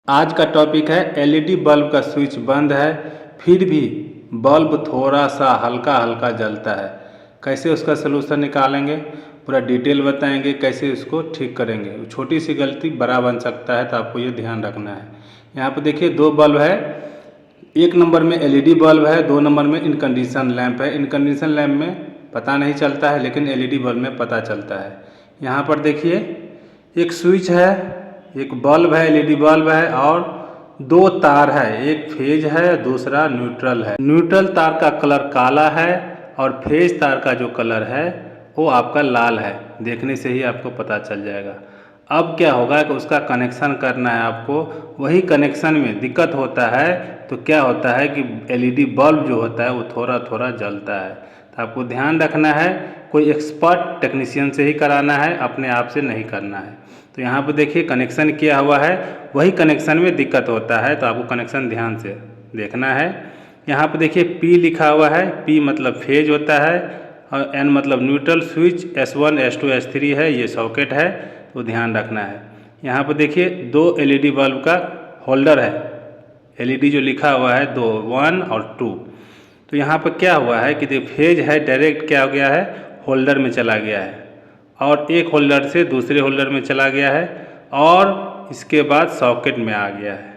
आज का टॉपिक है एलईडी बल्ब का स्विच बंद है फिर भी बल्ब थोड़ा सा हल्का हल्का जलता है। कैसे उसका सलूशन निकालेंगे, पूरा डिटेल बताएंगे, कैसे उसको ठीक करेंगे। छोटी सी गलती बड़ा बन सकता है, तो आपको ये ध्यान रखना है। यहाँ पर देखिए दो बल्ब है, एक नंबर में एलईडी बल्ब है, दो नंबर में इनकंडीशन लैंप है। इनकंडीशन लैंप में पता नहीं चलता है, लेकिन एलईडी बल्ब में पता चलता है। यहाँ पर देखिए एक स्विच है, एक बल्ब है, एलईडी बल्ब है और दो तार है, एक फेज है, दूसरा न्यूट्रल है। न्यूट्रल तार का कलर काला है और फेज तार का जो कलर है वो आपका लाल है। देखने से ही आपको पता चल जाएगा। अब क्या होगा कि उसका कनेक्शन करना है आपको। वही कनेक्शन में दिक्कत होता है, तो क्या होता है कि एलईडी बल्ब जो होता है वो थोड़ा थोड़ा जलता है। तो आपको ध्यान रखना है, कोई एक्सपर्ट टेक्नीशियन से ही कराना है, अपने आप से नहीं करना है। तो यहाँ पर देखिए कनेक्शन किया हुआ है, वही कनेक्शन में दिक्कत होता है, तो आपको कनेक्शन ध्यान से देखना है। यहाँ पर देखिए P लिखा हुआ है, P मतलब फेज होता है और N मतलब neutral. Switch S1 S2 S3 है, ये सॉकेट है, तो ध्यान रखना है। यहाँ पर देखिए दो एलईडी बल्ब का होल्डर है, एलईडी जो लिखा हुआ है दो, 1 और 2। तो यहाँ पर क्या हुआ है कि फेज है डायरेक्ट क्या हो गया है, होल्डर में चला गया है और एक होल्डर से दूसरे होल्डर में चला गया है और इसके बाद सॉकेट में आ गया है।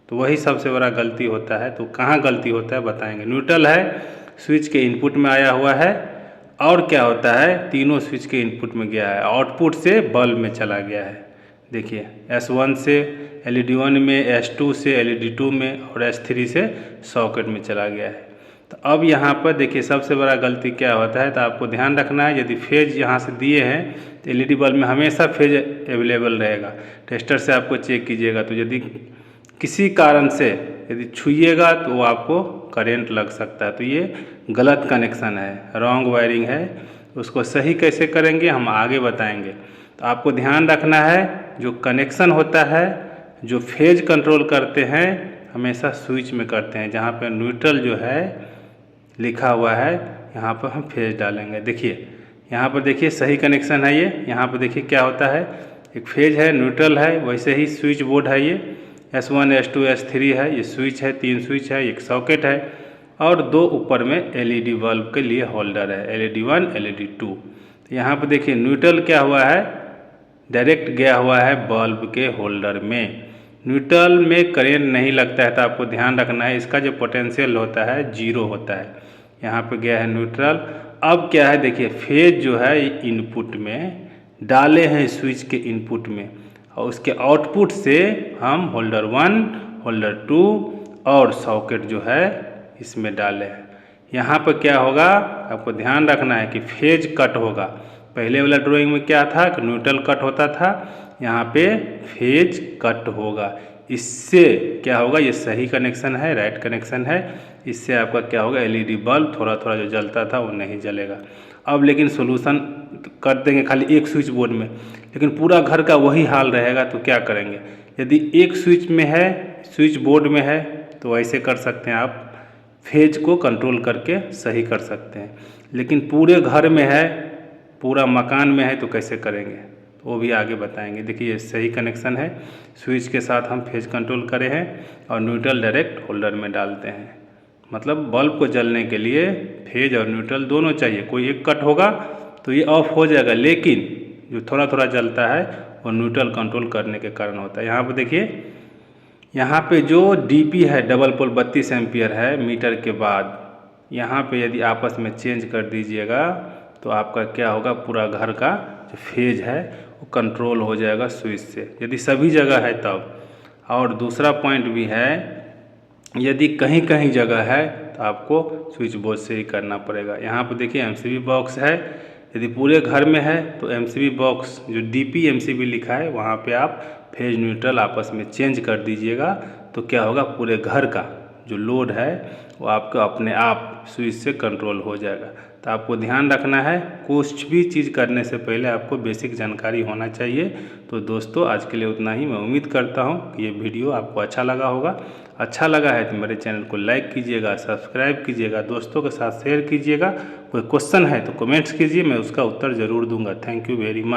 तो वही सबसे बड़ा गलती होता है। तो कहाँ गलती होता है बताएंगे। न्यूट्रल है, स्विच के इनपुट में आया हुआ है और क्या होता है, तीनों स्विच के इनपुट में गया है, आउटपुट से बल्ब में चला गया है। देखिए S1 से एलईडी 1 में, S2 से एलईडी 2 में और S3 से सॉकेट में चला गया है। तो अब यहाँ पर देखिए सबसे बड़ा गलती क्या होता है, तो आपको ध्यान रखना है। यदि फेज यहाँ से दिए हैं तो एलईडी बल्ब में हमेशा फेज अवेलेबल रहेगा। टेस्टर से आपको चेक कीजिएगा, तो यदि किसी कारण से यदि छूइएगा तो वो आपको करंट लग सकता है। तो ये गलत कनेक्शन है, रॉन्ग वायरिंग है। उसको सही कैसे करेंगे हम आगे बताएंगे। तो आपको ध्यान रखना है, जो कनेक्शन होता है, जो फेज कंट्रोल करते हैं हमेशा स्विच में करते हैं। जहाँ पर न्यूट्रल जो है लिखा हुआ है, यहाँ पर हम फेज डालेंगे। देखिए यहाँ पर देखिए सही कनेक्शन है ये। यहाँ पर देखिए क्या होता है, एक फेज है, न्यूट्रल है, वैसे ही स्विच बोर्ड है ये S1 S2 S3 है, ये स्विच है, 3 स्विच है, एक सॉकेट है और दो ऊपर में एलईडी बल्ब के लिए होल्डर है, एलईडी 1 एलईडी 2। तो यहाँ पर देखिए न्यूट्रल क्या हुआ है, डायरेक्ट गया हुआ है बल्ब के होल्डर में। न्यूट्रल में करेंट नहीं लगता है, तो आपको ध्यान रखना है, इसका जो पोटेंशियल होता है 0 होता है। यहाँ पे गया है न्यूट्रल। अब क्या है देखिए, फेज जो है इनपुट में डाले हैं, स्विच के इनपुट में, और उसके आउटपुट से हम होल्डर 1 होल्डर 2 और सॉकेट जो है इसमें डाले हैं। यहाँ पर क्या होगा आपको ध्यान रखना है कि फेज कट होगा। पहले वाला ड्राइंग में क्या था कि न्यूट्रल कट होता था, यहाँ पे फेज कट होगा। इससे क्या होगा, ये सही कनेक्शन है, राइट कनेक्शन है। इससे आपका क्या होगा, एलईडी बल्ब थोड़ा थोड़ा जो जलता था वो नहीं जलेगा। अब लेकिन सोल्यूशन कर देंगे खाली एक स्विच बोर्ड में, लेकिन पूरा घर का वही हाल रहेगा, तो क्या करेंगे। यदि एक स्विच में है, स्विच बोर्ड में है, तो ऐसे कर सकते हैं आप, फेज को कंट्रोल करके सही कर सकते हैं। लेकिन पूरे घर में है, पूरा मकान में है, तो कैसे करेंगे, तो वो भी आगे बताएंगे। देखिए ये सही कनेक्शन है, स्विच के साथ हम फेज कंट्रोल करे हैं और न्यूट्रल डायरेक्ट होल्डर में डालते हैं। मतलब बल्ब को जलने के लिए फेज और न्यूट्रल दोनों चाहिए। कोई एक कट होगा तो ये ऑफ हो जाएगा, लेकिन जो थोड़ा थोड़ा जलता है वो न्यूट्रल कंट्रोल करने के कारण होता है। यहाँ पर देखिए, यहाँ पे जो डीपी है, डबल पोल 32 एम्पियर है मीटर के बाद, यहाँ पे यदि आपस में चेंज कर दीजिएगा तो आपका क्या होगा, पूरा घर का जो फेज है वो कंट्रोल हो जाएगा स्विच से, यदि सभी जगह है तब। और दूसरा पॉइंट भी है, यदि कहीं कहीं जगह है तो आपको स्विच बोर्ड से ही करना पड़ेगा। यहाँ पर देखिए एमसीबी बॉक्स है, यदि पूरे घर में है तो एमसीबी बॉक्स जो डीपी एमसीबी लिखा है वहाँ पे आप फेज न्यूट्रल आपस में चेंज कर दीजिएगा, तो क्या होगा, पूरे घर का जो लोड है वो आपका अपने आप स्विच से कंट्रोल हो जाएगा। तो आपको ध्यान रखना है, कुछ भी चीज़ करने से पहले आपको बेसिक जानकारी होना चाहिए। तो दोस्तों आज के लिए उतना ही। मैं उम्मीद करता हूँ कि ये वीडियो आपको अच्छा लगा होगा। अच्छा लगा है तो मेरे चैनल को लाइक कीजिएगा, सब्सक्राइब कीजिएगा, दोस्तों के साथ शेयर कीजिएगा। कोई क्वेश्चन है तो कमेंट्स कीजिए, मैं उसका उत्तर ज़रूर दूंगा। Thank you very much.